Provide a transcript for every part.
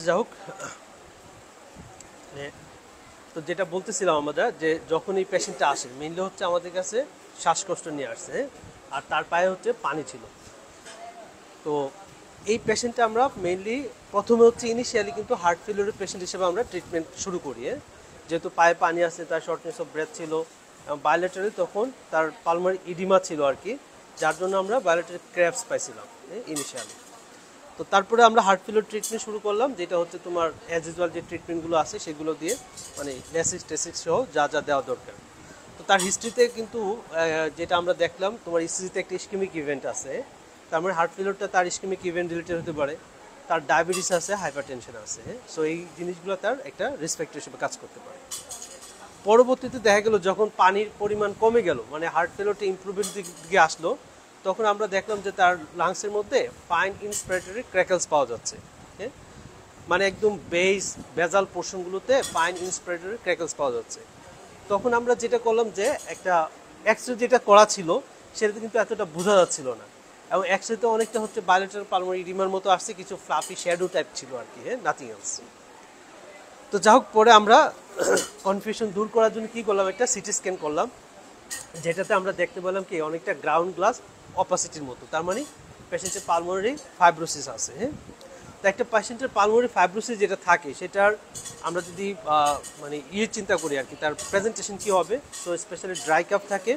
যাই হোক, তো যেটা বলতেছিলাম আমরা যে যখন এই পেশেন্টটা আসে মেইনলি হচ্ছে আমাদের কাছে শ্বাসকষ্ট নিয়ে আসছে, আর তার পায়ে হচ্ছে পানি ছিল। তো এই পেশেন্টটা আমরা মেইনলি প্রথমে হচ্ছে ইনিশিয়ালি কিন্তু হার্ট ফেলিওরের পেশেন্ট হিসেবে আমরা ট্রিটমেন্ট শুরু করি। যেহেতু পায়ে পানি আছে, তার শর্টনেস অফ ব্রেথ ছিল, বায়োলেটারি তখন তার পালমারি ইডিমা ছিল আর কি, যার জন্য আমরা বায়োলেটারি ক্র্যাপস পাইছিলাম ইনিশিয়ালি। তো তারপরে আমরা হার্ট ফেলিওর ট্রিটমেন্ট শুরু করলাম, যেটা হচ্ছে তোমার অ্যাজ ইউজুয়াল যে ট্রিটমেন্টগুলো আছে সেগুলো দিয়ে, মানে লেসিক্স টেসিক্স সহ যা যা দেওয়া দরকার। তো তার হিস্ট্রিতে কিন্তু যেটা আমরা দেখলাম, তোমার ইসিজিতে একটা ইস্কেমিক ইভেন্ট আছে, তার মানে হার্ট ফেলিওরটা তার ইস্কেমিক ইভেন্ট রিলেটেড হতে পারে, তার ডায়াবেটিস আছে, হাইপারটেনশন আছে। সো এই জিনিসগুলো তার একটা রিস্ক ফ্যাক্টর হিসেবে কাজ করতে পারে। পরবর্তীতে দেখা গেল যখন পানির পরিমাণ কমে গেল, মানে হার্ট ফেলিওরটা ইমপ্রুভমেন্ট দিকে আসলো, তখন আমরা দেখলাম যে তার লাংসের মধ্যে ফাইন ইন্সপিরেটরি ক্র্যাকলস পাওয়া যাচ্ছে। হ্যাঁ, মানে একদম বেজাল পোর্শনগুলোতে ফাইন ইন্সপিরেটরি ক্র্যাকলস পাওয়া যাচ্ছে। তখন আমরা যেটা করলাম যে একটা এক্সরে যেটা করা ছিল সেটাতে কিন্তু এতটা বোঝা যাচ্ছিল না, এবং এক্সরেতে অনেকটা হচ্ছে বায়োলেটারাল পালমারি ইডিমার মতো আসছে, কিছু ফ্লাফি শ্যাডো টাইপ ছিল আর কি। হ্যাঁ, নাথিং এলস। তো যাই হোক, পরে আমরা কনফিউশন দূর করার জন্য কি করলাম, একটা সিটি স্ক্যান করলাম, যেটাতে আমরা দেখতে পেলাম কি অনেকটা গ্রাউন্ড গ্লাস অপাসিটির মতো, তার মানে পেশেন্টের পালমোনারি ফাইব্রোসিস আছে। হ্যাঁ, তো একটা পেশেন্টের পালমোনারি ফাইব্রোসিস যেটা থাকে সেটার আমরা যদি মানে চিন্তা করি আর কি, তার প্রেজেন্টেশন কি হবে। সো স্পেশালি ড্রাই কাপ থাকে,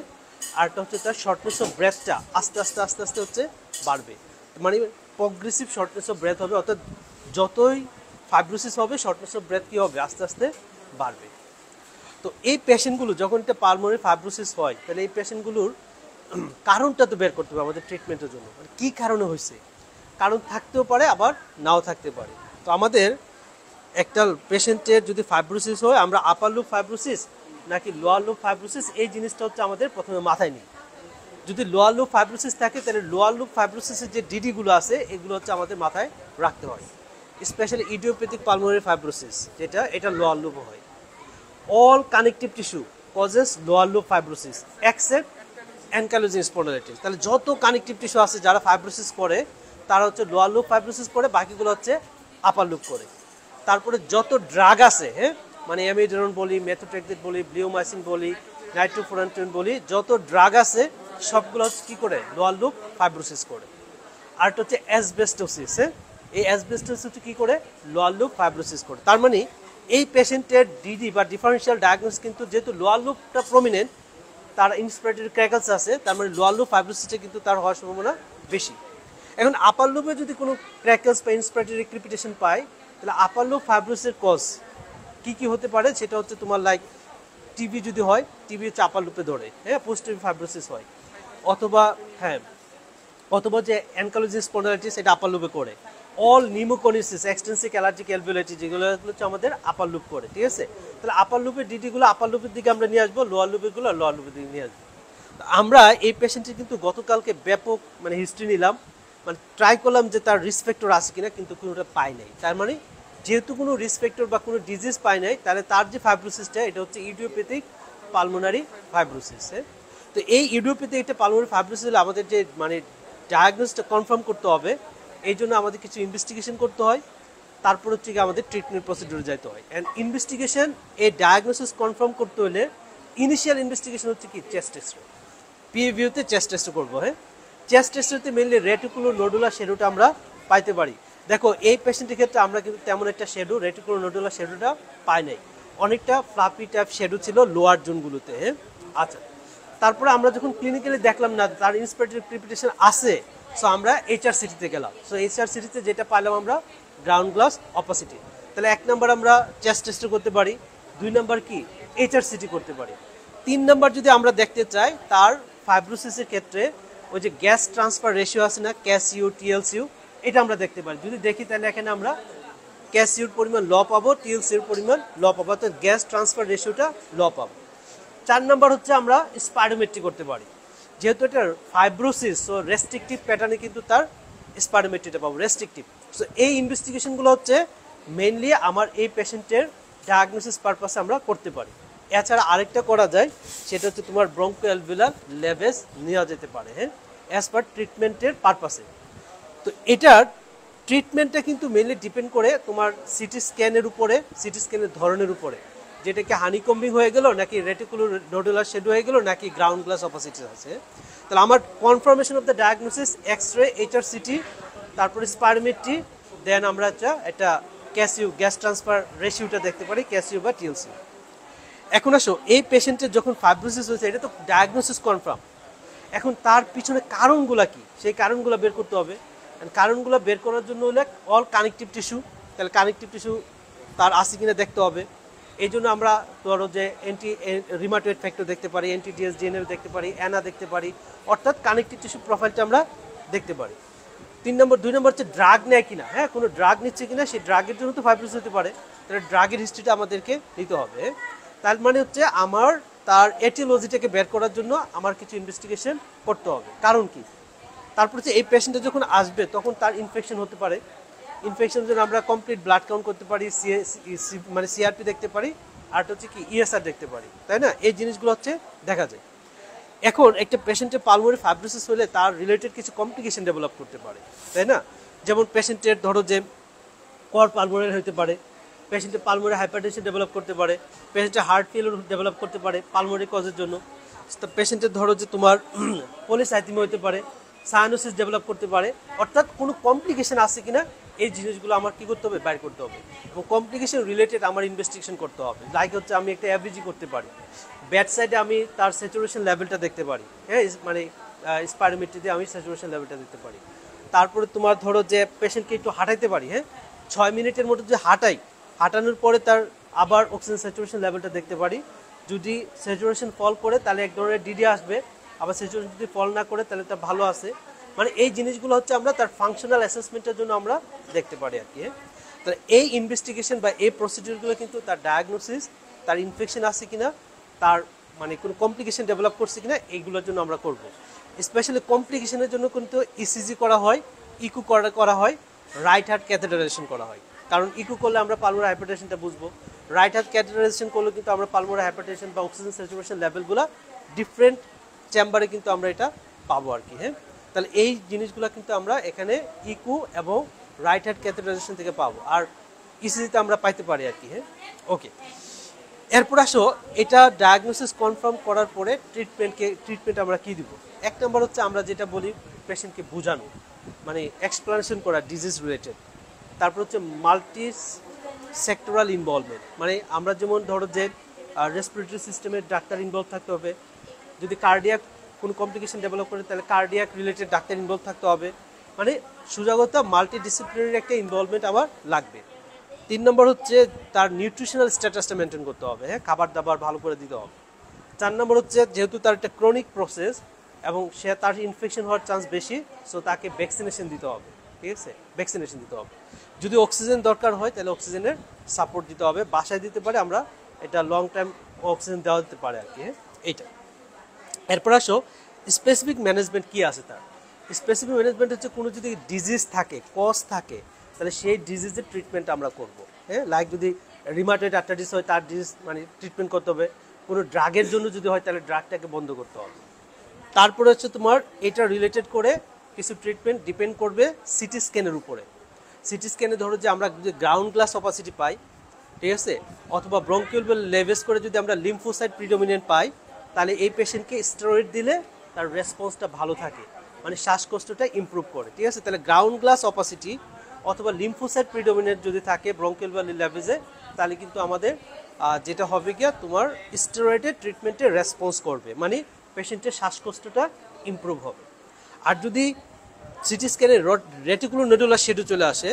আরটা হচ্ছে তার শর্টনেস অফ ব্রেথটা আস্তে আস্তে আস্তে আস্তে হচ্ছে বাড়বে, মানে প্রগ্রেসিভ শর্টনেস অফ ব্রেথ হবে, অর্থাৎ যতই ফাইব্রোসিস হবে শর্টনেস অফ ব্রেথ কী হবে, আস্তে আস্তে বাড়বে। তো এই পেশেন্টগুলো যখন একটা পালমোনারি ফাইব্রোসিস হয়, তাহলে এই পেশেন্টগুলোর কারণটা তো বের করতে হবে আমাদের ট্রিটমেন্টের জন্য, মানে কী কারণে হয়েছে। কারণ থাকতেও পারে, আবার নাও থাকতে পারে। তো আমাদের একটা পেশেন্টের যদি ফাইব্রোসিস হয়, আমরা আপার লুপ ফাইব্রোসিস নাকি লোয়ার লুপ ফাইব্রোসিস, এই জিনিসটা হচ্ছে আমাদের প্রথমে মাথায় নিই। যদি লোয়ার লুপ ফাইব্রোসিস থাকে, তাহলে লোয়ার লুপ ফাইব্রোসিসের যে ডিডিগুলো আছে এগুলো হচ্ছে আমাদের মাথায় রাখতে হয়। স্পেশালি ইডিওপ্যাথিক পালমোনারি ফাইব্রোসিস যেটা, এটা লোয়ার লুপ হয়। all connective tissue causes lower loop fibrosis except ankylosing spondylitis। তাহলে যত কানেকটিভ টিস্যু আছে যারা ফাইব্রোসিস করে তারা হচ্ছে লোয়ার লুপ ফাইব্রোসিস করে, বাকিগুলো হচ্ছে আপার লুপ করে। তারপরে যত ড্রাগ আছে, হ্যাঁ, মানে অ্যামিডারন বলি, মেথোট্রেক্সেট বলি, ব্লিউমাইসিন বলি, নাইট্রোফুরান্টন বলি, যত ড্রাগ আছে সবগুলো হচ্ছে কী করে, লোয়ার লুপ ফাইব্রোসিস করে। আরটা হচ্ছে অ্যাসবেস্টোসিস। হ্যাঁ, এই অ্যাসবেস্টোসিস হচ্ছে কী করে, লোয়ার লুপ ফাইব্রোসিস করে। তার মানে এই পেশেন্টের ডিডি বা ডিফারেন্সিয়াল ডায়াগনোস কিন্তু যেহেতু লোয়ার লুপটা প্রমিনেন্ট, তার ইন্সপিরেটরি ক্র্যাকলস আছে, তার মানে লোয়ার লুপ ফাইব্রোসিসটা কিন্তু তার হওয়ার সম্ভাবনা বেশি। এখন আপার লুপে যদি কোনো ক্র্যাকলস বা ইন্সপিরেটরি ক্রিপিটেশন পায়, তাহলে আপার লুপ ফাইব্রোসিসের কজ কী কী হতে পারে, সেটা হচ্ছে তোমার লাইক টিবি যদি হয়, টিবি হচ্ছে আপার লুপে ধরে, হ্যাঁ, পোস্ট টিবি ফাইব্রোসিস হয়, অথবা অথবা যে অ্যানকাইলোজিং স্পন্ডাইলাইটিস এটা আপার লুপে করে, অল নিউমোকনিসিস, এক্সটেন্সিভ অ্যালার্জিক অ্যালভিওলাইটিস, যেগুলো হচ্ছে আমাদের আপার লুপ করে। ঠিক আছে, তাহলে আপার লুপের ডিডিগুলো আপার লুপের দিকে আমরা নিয়ে আসবো, লোয়ার লুপেরগুলো লোয়ার লুপের দিকে নিয়ে আসবো। আমরা এই পেশেন্টের কিন্তু গতকালকে ব্যাপক মানে হিস্ট্রি নিলাম, মানে ট্রাই করলাম যে তার রিস্ক ফ্যাক্টর আছে কিনা, কিন্তু কোনোটা পাই নাই। তার মানে যেহেতু কোনো রিস্ক ফ্যাক্টর বা কোনো ডিজিজ পাই নাই, তাহলে তার যে ফাইব্রোসিসটা এটা হচ্ছে ইডিওপ্যাথিক পালমোনারি ফাইব্রোসিস। তো এই ইডিওপ্যাথিক একটা পালমোনারি ফাইব্রোসিস হলে আমাদের যে মানে ডায়াগনোসটা কনফার্ম করতে হবে, এই জন্য আমাদের কিছু ইনভেস্টিগেশন করতে হয়, তারপর হচ্ছে কি আমাদের ট্রিটমেন্ট প্রসিডিউরে যেতে হয়। অ্যান্ড ইনভেস্টিগেশন, এই ডায়াগনোসিস কনফার্ম করতে হলে ইনিশিয়াল ইনভেস্টিগেশন হচ্ছে কি চেস্ট টেস্ট, পিভিউতে চেস্ট টেস্ট করবো। হ্যাঁ, চেস্ট টেস্টে মেনলি রেটিকুলার নোডুলার শেডোটা আমরা পাইতে পারি। দেখো এই পেশেন্টের ক্ষেত্রে আমরা কিন্তু তেমন একটা শেডো, রেটিকুলার নোডুলার শেডোটা পাই নাই, অনেকটা ফ্লাপি টাইপ শেডো ছিল লোয়ার জোনগুলোতে। হ্যাঁ, আচ্ছা, তারপরে আমরা যখন ক্লিনিক্যালি দেখলাম না তার ইন্সপিরেটরি ক্রিপিটেশন আছে, সো আমরা এইচআরসিটিতে গেলাম। সো এইচআরসিটিতে যেটা পাইলাম আমরা গ্রাউন্ড গ্লাস অপাসিটি। তাহলে 1 নম্বর আমরা চেস্ট টেস্ট করতে পারি, 2 নম্বর কি এইচআরসিটি করতে পারি, 3 নম্বর যদি আমরা দেখতে চাই তার ফাইব্রোসিসের ক্ষেত্রে ওই যে গ্যাস ট্রান্সফার রেশিও আছে না, ক্যাসইউ টিএলসিউ, এটা আমরা দেখতে পারি। যদি দেখি তাহলে এখানে আমরা ক্যাসইউর পরিমাণ ল পাবো, টিএলসিউর পরিমাণ ল পাবো, অর্থাৎ গ্যাস ট্রান্সফার রেশিওটা ল পাবো। 4 নম্বর হচ্ছে আমরা স্পাইরোমেট্রি করতে পারি, যেহেতু এটা ফাইব্রোসিস, সো রেস্ট্রিকটিভ প্যাটার্নে কিন্তু তার স্পাইরোমেট্রিটা পাবো, রেস্ট্রিকটিভ। সো এই ইনভেস্টিগেশনগুলো হচ্ছে মেইনলি আমার এই পেশেন্টের ডায়াগনোসিস পারপাসে আমরা করতে পারি। এছাড়া আরেকটা করা যায়, সেটা হচ্ছে তোমার ব্রঙ্কোঅ্যালভিউলার লেভেজ নেওয়া যেতে পারে, হ্যাঁ, অ্যাজ পার ট্রিটমেন্টের পারপাসে। তো এটার ট্রিটমেন্টটা কিন্তু মেনলি ডিপেন্ড করে তোমার সিটি স্ক্যানের উপরে, সিটি স্ক্যানের ধরনের উপরে, যেটা কি হানিকম্বিং হয়ে গেল নাকি রেটিকুলার নোডুলার শেড হয়ে গেল নাকি গ্রাউন্ড গ্লাস অপাসিটি আছে। তাহলে আমার confirmation of the diagnosis X ray, HR city, তারপরে স্পাইরোমেট্রি, দেন আমরা একটা ক্যাসিউ গ্যাস ট্রান্সফার রেশিওটা দেখতে পারি, ক্যাসিউ বা টিএলসি। এখন আসো, এই পেশেন্টের যখন ফাইব্রোসিস হয়েছে এটা তো ডায়াগনোসিস কনফার্ম, এখন তার পিছনে কারণগুলো কি সেই কারণগুলো বের করতে হবে। কারণগুলো বের করার জন্য হলে অল কানেকটিভ টিস্যু, তাহলে কানেকটিভ টিস্যু তার আছে কিনা দেখতে হবে। এই জন্য আমরা ধরো যে অ্যান্টি রিমাটয়েড ফ্যাক্টর দেখতে পারি, অ্যান্টি ডিএসডিএনএল দেখতে পারি, অ্যানা দেখতে পারি, অর্থাৎ কানেকটিভ টিস্যু প্রোফাইলটা আমরা দেখতে পারি। 2 নম্বর হচ্ছে ড্রাগ নেয় কিনা, হ্যাঁ কোনো ড্রাগ নিচ্ছে কিনা, সেই ড্রাগের জন্য তো ফাইব্রোসিস হতে পারে, তাহলে ড্রাগের হিস্ট্রিটা আমাদেরকে নিতে হবে। তার মানে হচ্ছে আমার তার এটিওলজিটাকে বের করার জন্য আমার কিছু ইনভেস্টিগেশন করতে হবে, কারণ কি। তারপর হচ্ছে এই পেশেন্টটা যখন আসবে তখন তার ইনফেকশন হতে পারে, ইনফেকশনের জন্য আমরা কমপ্লিট ব্লাড কাউন্ট করতে পারি, মানে সিআরপি দেখতে পারি, আর হচ্ছে কি ইএসআর দেখতে পারি, তাই না, এই জিনিসগুলো হচ্ছে দেখা যায়। এখন একটা পেশেন্টের পালমোনারি ফাইব্রোসিস হলে তার রিলেটেড কিছু কমপ্লিকেশন ডেভেলপ করতে পারে, তাই না। যেমন পেশেন্টের ধরো যে কর পালমোনারি হতে পারে, পেশেন্টের পালমোনারি হাইপারটেনশন ডেভেলপ করতে পারে, পেশেন্টের হার্ট ফেলিওর ডেভেলপ করতে পারে পালমোনারি কজের জন্য, পেশেন্টের ধরো যে তোমার পলিসাইথেমিয়া হতে পারে, সায়ানোসিস ডেভেলপ করতে পারে, অর্থাৎ কোনো কমপ্লিকেশন আছে কিনা এই জিনিসগুলো আমার কি করতে হবে, বাইর করতে হবে। এবং কমপ্লিকেশন রিলেটেড আমার ইনভেস্টিগেশন করতে হবে, লাইক হচ্ছে আমি একটা অ্যাভারেজি করতে পারি, ব্যাড সাইডে আমি তার স্যাচুরেশন লেভেলটা দেখতে পারি, হ্যাঁ মানে স্পাইরোমেট্রি দিয়ে আমি স্যাচুরেশন লেভেলটা দেখতে পারি। তারপরে তোমার ধরো যে পেশেন্টকে একটু হাঁটাইতে পারি, হ্যাঁ 6 মিনিটের মতো যে হাঁটানোর পরে তার আবার অক্সিজেন স্যাচুরেশন লেভেলটা দেখতে পারি, যদি স্যাচুরেশন ফল করে তাহলে এক ধরনের ডিডি আসবে, আবার স্যাচুরেশন যদি ফল না করে তাহলে তার ভালো আছে, মানে এই জিনিসগুলো হচ্ছে আমরা তার ফাংশনাল অ্যাসেসমেন্টের জন্য আমরা দেখতে পারি আর কি। তাহলে এই ইনভেস্টিগেশন বা এই প্রসিডিউরগুলো কিন্তু তার ডায়াগনোসিস, তার ইনফেকশন আছে কিনা, তার মানে কোনো কমপ্লিকেশন ডেভেলপ করছে কিনা এইগুলোর জন্য আমরা করব। স্পেশালি কমপ্লিকেশনের জন্য কিন্তু ইসিজি করা হয়, ইকু করা হয়, রাইট হার্ট ক্যাথেটারাইজেশন করা হয়, কারণ ইকু করলে আমরা পালমোনারি হাইপারটেনশনটা বুঝবো, রাইট হার্ট ক্যাথেটারাইজেশন করলে কিন্তু আমরা পালমোনারি হাইপারটেনশন বা অক্সিজেন স্যাচুরেশন লেভেলগুলো ডিফারেন্ট চেম্বারে কিন্তু আমরা এটা পাবো আর কি। হ্যাঁ, তাহলে এই জিনিসগুলো কিন্তু আমরা এখানে ইকু এবং রাইট হার্ট ক্যাথেটারাইজেশন থেকে পাবো, আর ইসিজিতে আমরা পাইতে পারি আর কি। হ্যাঁ, ওকে। এরপর আসো, এটা ডায়াগনোসিস কনফার্ম করার পরে ট্রিটমেন্ট আমরা কি দিব। 1 নম্বর হচ্ছে আমরা যেটা বলি পেশেন্টকে বোঝানো, মানে এক্সপ্লানেশন করা ডিজিজ রিলেটেড। তারপর হচ্ছে মাল্টি সেক্টরাল ইনভলভমেন্ট, মানে আমরা যেমন ধরো যে রেসপিরেটরি সিস্টেমের ডাক্তার ইনভলভ থাকতে হবে, যদি কার্ডিয়াক কোনো কমপ্লিকেশন ডেভেলপ করে তাহলে কার্ডিয়াক রিলেটেড ডাক্তার ইনভলভ থাকতে হবে, মানে সুজাগতা মাল্টি ডিসিপ্লিনারি একটা ইনভলভমেন্ট আবার লাগবে। 3 নম্বর হচ্ছে তার নিউট্রিশনাল স্ট্যাটাসটা মেনটেন করতে হবে, হ্যাঁ খাবার দাবার ভালো করে দিতে হবে। 4 নম্বর হচ্ছে যেহেতু তার একটা ক্রনিক প্রসেস এবং তার ইনফেকশন হওয়ার চান্স বেশি, সো তাকে ভ্যাকসিনেশন দিতে হবে, ঠিক আছে, ভ্যাকসিনেশন দিতে হবে। যদি অক্সিজেন দরকার হয় তাহলে অক্সিজেনের সাপোর্ট দিতে হবে, বাসায় দিতে পারে, আমরা এটা লং টাইম অক্সিজেন দেওয়া দিতে পারে আর কি। এইটা। এরপর আসো স্পেসিফিক ম্যানেজমেন্ট কি আছে তার। স্পেসিফিক ম্যানেজমেন্ট হচ্ছে কোনো যদি ডিজিজ থাকে, কজ থাকে, তাহলে সেই ডিজিজের ট্রিটমেন্ট আমরা করব। হ্যাঁ, লাইক যদি রিমাটয়েড আর্থ্রাইটিস হয় তার ডিজিজ মানে ট্রিটমেন্ট করতে হবে, কোনো ড্রাগের জন্য যদি হয় তাহলে ড্রাগটাকে বন্ধ করতে হবে। তারপরে হচ্ছে তোমার এটা রিলেটেড করে কিছু ট্রিটমেন্ট ডিপেন্ড করবে সিটি স্ক্যানের উপরে। সিটি স্ক্যানে ধরো যে আমরা যদি গ্রাউন্ড গ্লাস অপাসিটি পাই, ঠিক আছে, অথবা ব্রঙ্কিওল লেভেস করে যদি আমরা লিম্ফোসাইট প্রিডোমিনেন্ট পাই, তাহলে এই পেশেন্টকে স্টেরয়েড দিলে তার রেসপন্সটা ভালো থাকে, মানে শ্বাসকষ্টটা ইমপ্রুভ করে, ঠিক আছে। তাহলে গ্রাউন্ড গ্লাস অপাসিটি অথবা লিম্ফোসাইট প্রিডোমিনেন্ট যদি থাকে ব্রঙ্কিওল লেভেসে, তাহলে কিন্তু আমাদের যেটা হবে গিয়া তোমার স্টেরয়েডের ট্রিটমেন্টে রেসপন্স করবে, মানে পেশেন্টের শ্বাসকষ্টটা ইমপ্রুভ হবে। আর যদি সিটি স্ক্যানে রেটিকুলার নোডুলার শেডও চলে আসে,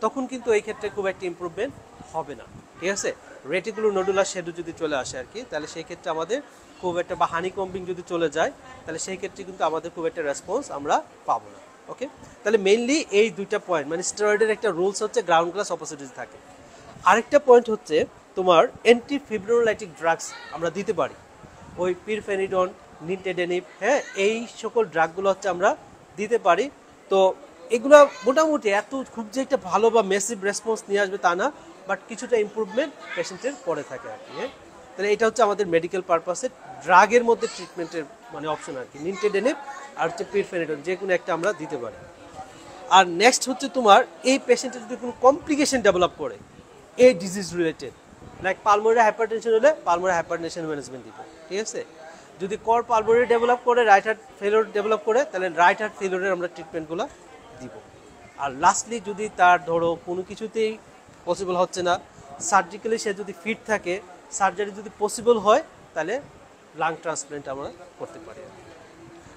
তখন কিন্তু এই ক্ষেত্রে খুব একটা ইমপ্রুভমেন্ট হবে না, ঠিক আছে। রেটিকুলার নোডুলার শেডও যদি চলে আসে আর কি, তাহলে সেই ক্ষেত্রে আমাদের খুব একটা, বা হানিকম্বিং যদি চলে যায়, তাহলে সেই ক্ষেত্রে কিন্তু আমাদের খুব একটা রেসপন্স আমরা পাবো না। ওকে, তাহলে মেইনলি এই দুইটা পয়েন্ট, মানে স্টেরয়েডের একটা রুলস হচ্ছে গ্রাউন্ড গ্লাস অপোসিটিস থাকে। আরেকটা পয়েন্ট হচ্ছে তোমার অ্যান্টি ফিব্রিনোলাইটিক ড্রাগস আমরা দিতে পারি, ওই পিরফেনিডন, নিনটেডেনিভ, হ্যাঁ এই সকল ড্রাগগুলো হচ্ছে আমরা দিতে পারি। তো এগুলো মোটামুটি এত খুব যে একটা ভালো বা মেসিভ রেসপন্স নিয়ে আসবে তা না, বাট কিছুটা ইমপ্রুভমেন্ট পেশেন্টের পরে থাকে আর কি। হ্যাঁ, তাহলে এটা হচ্ছে আমাদের মেডিকেল পারপাসে ড্রাগের মধ্যে ট্রিটমেন্টের মানে অপশন আর কি, নিনটেডেনিভ আর হচ্ছে পিরফেনিডন, যে কোনো একটা আমরা দিতে পারি। আর নেক্সট হচ্ছে তোমার এই পেশেন্টের যদি কোনো কমপ্লিকেশন ডেভেলপ করে এই disease related, like pulmonary hypertension হলে পালমোনারি হাইপারটেনশন ম্যানেজমেন্ট দিব, ঠিক আছে। যদি কর পালমোনারি ডেভেলপ করে, রাইট হার্ট ফেলিওর ডেভেলপ করে, তাহলে রাইট হার্ট ফেলিওরের আমরা ট্রিটমেন্টগুলো দিব। আর লাস্টলি যদি তার ধরো কোনো কিছুতেই পসিবল হচ্ছে না, সার্জিক্যালি সে যদি ফিট থাকে, সার্জারি যদি পসিবল হয়, তাহলে লাং ট্রান্সপ্লান্ট আমরা করতে পারি।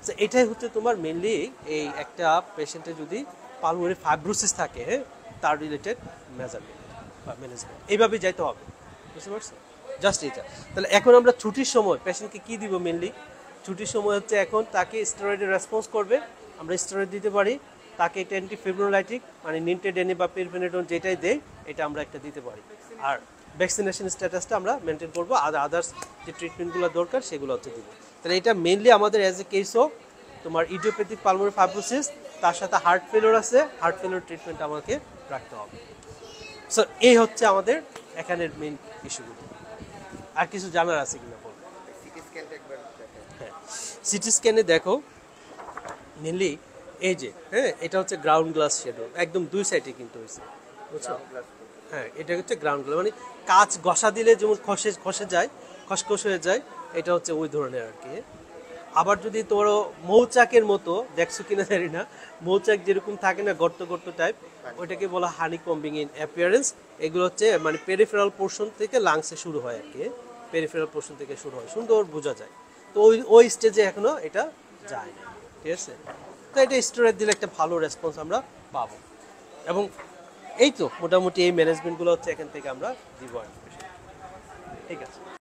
তো এটাই হচ্ছে তোমার মেনলি এই একটা পেশেন্টের যদি পালমোনারি ফাইব্রোসিস থাকে, হ্যাঁ, তার রিলেটেড মেজারমেন্ট বা ম্যানেজমেন্ট এইভাবেই যাইতে হবে, বুঝতে পারছো? জাস্ট এটা। তাহলে এখন আমরা ছুটির সময় পেশেন্টকে কী দিব মেনলি? ছুটির সময় হচ্ছে এখন তাকে স্টেরয়েডের রেসপন্স করবে, আমরা স্টেরয়েড দিতে পারি। তাকে এটা অ্যান্টিফিব্রোলাইটিক মানে নিন্টেডেনি বা পিরফেনিডন যেটাই দেয় এটা আমরা একটা দিতে পারি। আর ভ্যাকসিনেশন স্ট্যাটাসটা আমরা মেনটেন করবো, আর আদার্স যে ট্রিটমেন্টগুলো দরকার সেগুলো হচ্ছে দিব। তাহলে এটা মেনলি আমাদের অ্যাজ এ কেসও তোমার ইডিওপ্যাথিক পালমোনারি ফাইব্রোসিস, তার সাথে হার্ট ফেলিওর আছে, হার্ট ফেলিওর ট্রিটমেন্ট আমাকে রাখতে হবে। সো এই হচ্ছে আমাদের এখানের মেন ইস্যুগুলো। আর কিছু জানার আছে কিনা বলবো? হ্যাঁ, সিটি স্ক্যানে দেখো মেনলি এই যে, হ্যাঁ, এটা হচ্ছে গ্রাউন্ড গ্লাস শ্যাডো, একদম দুই সাইডে কিন্তু হয়েছে, বুঝছো? হ্যাঁ, এটা হচ্ছে গ্রাউন্ড গ্লাস, মানে কাঁচ ঘষা দিলে যেমন খসে যায়, খসখস হয়ে যায়, এটা হচ্ছে ওই ধরনের আর কি। আবার যদি তোর মৌচাকের মতো দেখছো কিনা জানি না, মৌচাক যেরকম থাকে না গর্ত গর্ত টাইপ, ওইটাকে বলা হানি কম্বিং ইন অ্যাপিয়ারেন্স। এগুলো হচ্ছে মানে পেরিফেরাল পোর্শন থেকে লাংসে শুরু হয় আর কি, পেরিফেরাল পোর্শন থেকে শুরু হয়, সুন্দর বোঝা যায়। তো ওই স্টেজে এখনো এটা যায় না, ঠিক আছে। তো এটা স্টেরয়েড দিলে একটা ভালো রেসপন্স আমরা পাবো। এবং এই তো মোটামুটি এই ম্যানেজমেন্টগুলো হচ্ছে এখান থেকে আমরা দিব আর কি। ঠিক আছে।